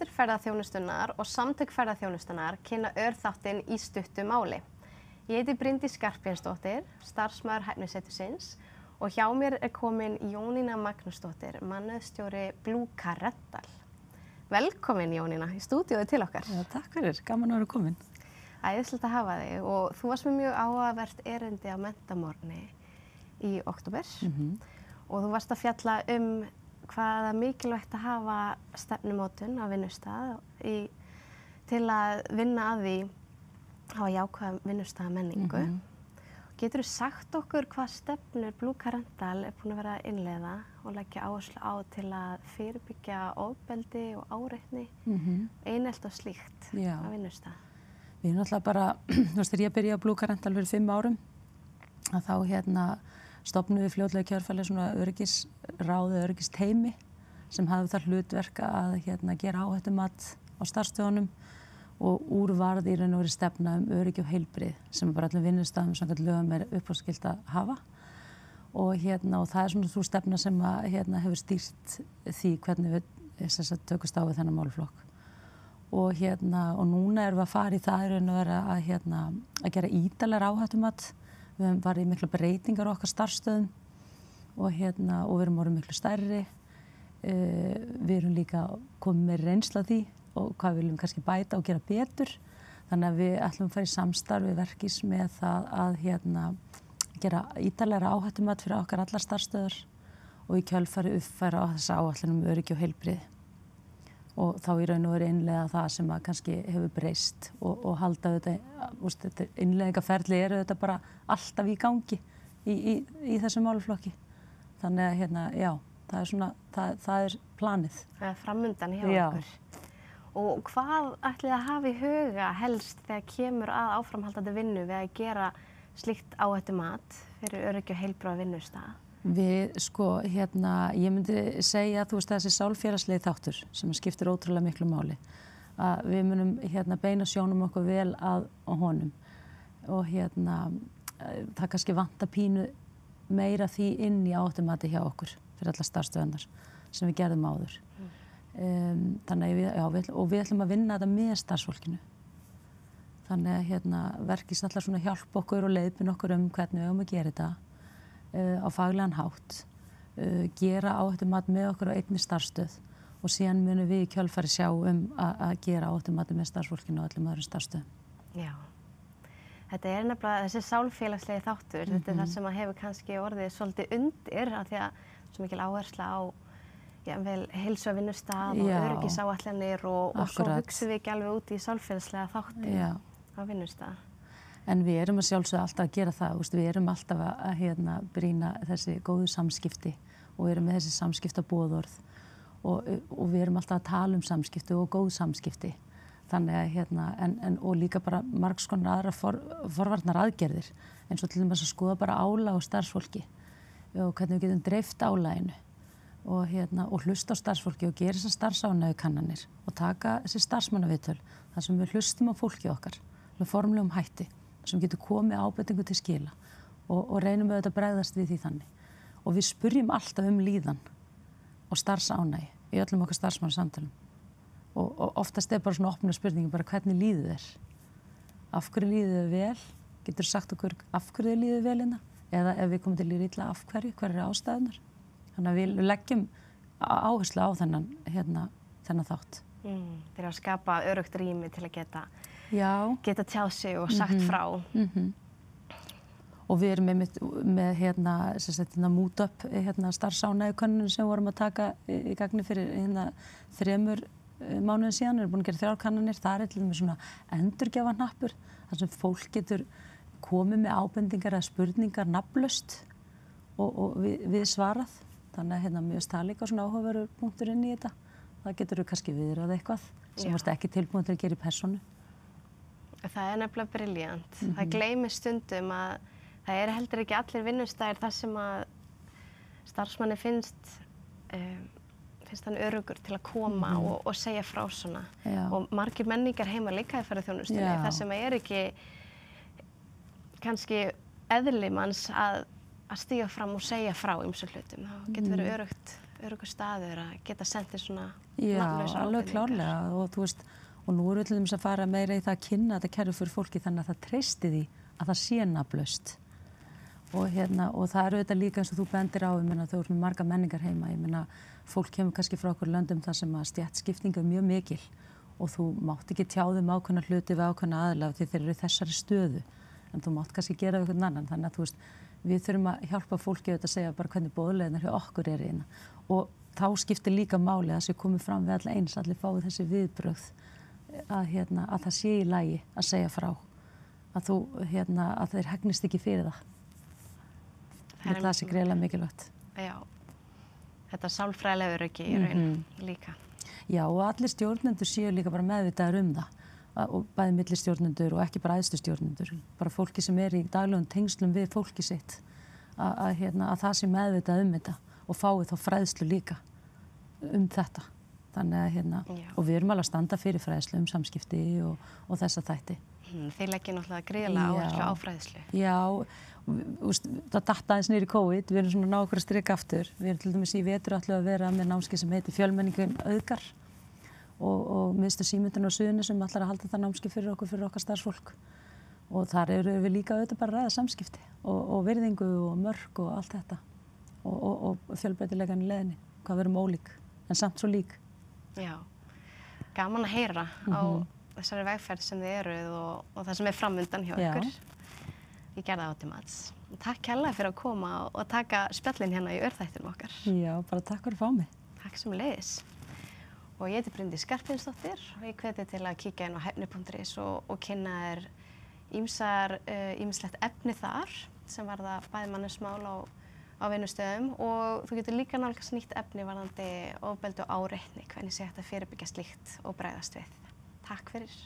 Eigendur ferðaþjónustunnar og samtök ferðaþjónustunnar kynna örþáttinn í stuttu máli. Ég heiti Bryndís Skarphéðinsdóttir, starfsmaður Hæfnisetursins og hjá mér komin Jónína Magnúsdóttir, mannauðsstjóri Blue Car Rental. Velkomin Jónína í stúdíóið til okkar. Já, takk fyrir, gaman að vera komin. Æðislegt að hafa þig og þú varst með mjög áhugavert erindi á Menntamorgni í október og þú varst að fjalla hvað er mikilvægt að hafa stefnumótun á vinnustað til að vinna að því hafa jákvæða vinnustaðamenningu. Geturðu sagt okkur hvað stefnur Blue Car Rental er búin að vera að innleiða og leggja áherslu á til að fyrirbyggja ofbeldi og áreitni, einelti og slíkt á vinnustað? Við erum náttúrulega bara, þú veist, þegar ég byrjaði á Blue Car Rental fyrir 5 árum, að þá stofnum við fljótlega kjörfæli svona öryggisráð eða öryggisteymi sem hafði það hlutverk að gera áhættumat á starfsstöðunum og úr varð í raun og veru stefna öryggi og heilbrigði sem bara öllum vinnustafum samkvæmt lögum er uppáskylt að hafa og það er svona sú stefna sem hefur stýrt því hvernig við tökumst á við þennan málaflokk og núna erum við að fara í það í raun og veru að gera ítarlegra áhættumat. Við höfum farið í miklu breytingar á okkar starfsstöðum og við erum orðin miklu stærri. Við erum líka komið með reynslu af því og hvað við viljum kannski bæta og gera betur. Þannig að við ætlum að fara í samstarf við Verkís með það að gera ítarlegra áhættumat fyrir okkar allar starfsstöðar og í kjölfari uppfæra á þessa áætlun öryggi og heilbrigði. Og þá í raun og veru innleiða það sem að kannski hefur breyst og halda þetta innleiðingarferli þetta bara alltaf í gangi í þessum málaflokki. Þannig að já, það er planið. Það er framundan hjá okkur. Og hvað ætlið að hafa í huga helst þegar kemur að áframhaldandi vinnu við að gera slíkt áhættumat fyrir öryggi og heilbrigða vinnustað? Við, ég myndi segja að þessi sálfélagslegi þáttur sem skiptir ótrúlega miklu máli. Að við munum beina sjónum okkur vel að honum og það kannski vantar pínu meira því inn í áhættumati hjá okkur fyrir alla starfsstöðvarnar sem við gerðum áður. Þannig við ætlum að vinna þetta með starfsfólkinu. Þannig að Verkís ætlar svona að hjálpa okkur og leiðbeina okkur hvernig við eigum að gera þetta. Á faglegan hátt, gera áhættumat með okkur á einni starfsstöð og síðan munum við í kjölfari sjá að gera áhættumati með starfsfólkinu og öllum öðrum starfsstöðum. Já, þetta er nefnilega þessi sálfélagslegi þáttur, þetta er það sem hefur kannski orðið svolítið undir af því að svo mikil áhersla á heilsu á vinnustað og öryggisáætlanir og svo hugsum við ekki alveg út í sálfélagslega þátti á vinnustað. En við erum að sjálfsögðu alltaf að gera það, við erum alltaf að brýna þessi góðu samskipti og við erum með þessi samskiptaboðorð og við erum alltaf að tala samskipti og góð samskipti. Þannig að, og líka bara margs konar aðra forvarnar aðgerðir, eins og til dæmis að skoða bara álag á starfsfólki og hvernig við getum dreift álaginu og hlusta á starfsfólki og gera þessar starfsánægjukannanir og taka þessi starfsmannaviðtöl þar sem við hlustum á fólki okkar með formlegum hætti sem getur komið ábendingu til skila og reynum við að bregðast við því þannig. Og við spurjum alltaf líðan og starfsánægi í öllum okkar starfsmannasamtölum. Og oftast er bara svona opna spurningi bara hvernig líður þér? Af hverju líður þér vel? Getur sagt okkur af hverju þér líður vel hérna? Eða ef við komum til líður illa af hverju? Hver eru ástæðunar? Þannig að við leggjum áherslu á þennan þátt. Þeir að skapa öruggt rými til að geta tjáð sig og sagt frá. Og við erum með Mood-up starfsánægjukönnun sem vorum að taka í gagni fyrir 3 mánuðum síðan. Við erum búin að gera 3 kannanir. Það til dæmis svona endurgjafahnappur þar sem fólk getur komið með ábendingar eða spurningar nafnlaust og við svarað. Þannig að mér finnst það líka svona áhugaverður punktur inn í þetta. Það getur kannski viðrað eitthvað sem varst ekki tilbúin til að gera í persónu. Það er nefnilega brilljant. Það gleymist stundum að það er heldur ekki allir vinnustæðir þar sem að starfsmanni finnst hann öruggur til að koma og segja frá svona. Og margir menningar heima líka í ferðaþjónustunni þar sem er ekki kannski eðli manns að stíga fram og segja frá ýmsum hlutum. Það getur verið öruggur staður að geta sendið svona Já, nafnlausar alveg ábendingar. klárlega og þú veist, og nú eru til dæmis að fara meira í það að kynna þetta kerfi fyrir fólki þannig að það treysti því að það sé nafnlaust. Og það eru þetta líka eins og þú bendir á, ég meina þau eru með marga menningar heima, ég meina fólk kemur kannski frá okkur löndum þar sem að stéttskipting er mjög mikil og þú mátt ekki tjáðum ákveðna hluti við ákveðna aðila því þeir eru í þessari stöðu en þú mátt kannski gera við einhvern annan þannig að þú veist, við þurfum að hjálpa fólki að segja bara hvernig boðleiðirnar hjá okkur eru inn og þá skiptir líka máli að það sé komið fram við alla eins, allir fáið þessi viðbrögð að það sé í lagi að segja frá að þeir hegnist ekki fyrir það. Það sé greiðlega mikilvægt. Já, þetta sálfræðilega öryggi í raun líka. Já, og allir stjórnendur séu líka bara meðvitaðir það og bæði milli stjórnendur og ekki bara æðstu stjórnendur. Bara fólki sem er í daglegum tengslum við fólki sitt að það sé meðvitað þetta og fái þá fræðslu líka þetta. Þannig og við erum alveg að standa fyrir fræðslu samskipti og þessa þætti. Þeir leggja náttúrulega gríðarlega áherslu á fræðslu. Já, það datt aðeins niður í COVID, við erum svona ná okkur að strika aftur. Við erum til dæmis í vetur ætlum að vera með námskeið sem heitir Fjölmenningun Auðgar og Miðstöð Símyndar á Suðurnesjum ætlar að halda það námskeið fyrir okkar starfsfólk. Og þar eru við líka auðvitað bara að ræða samskipti og virðingu og mörk og allt þetta og fjölbreytileikann í leiðinni, hvað við erum ólík en samt svo lík. Já, gaman að heyra á þessari vegferð sem þið eruð og það sem er framundan hjá ykkur. Ég gerði það á til mats. Takk kærlega fyrir að koma og taka spjallin hérna í örþættinum okkar. Já, bara takk fyrir að fá mig. Takk sömuleiðis. Og ég heiti Bryndís Skarphéðinsdóttir og ég hvet þig til að kíkja inn á hefni.is og kynna þér ýmislegt efni þar sem varða bæði mannusmál á vinnustöðum og þú getur líka nálgast nýtt efni varðandi ofbeldi og áreitni, hvernig sé hægt að fyrirbyggja slíkt og bregðast við. Takk fyrir.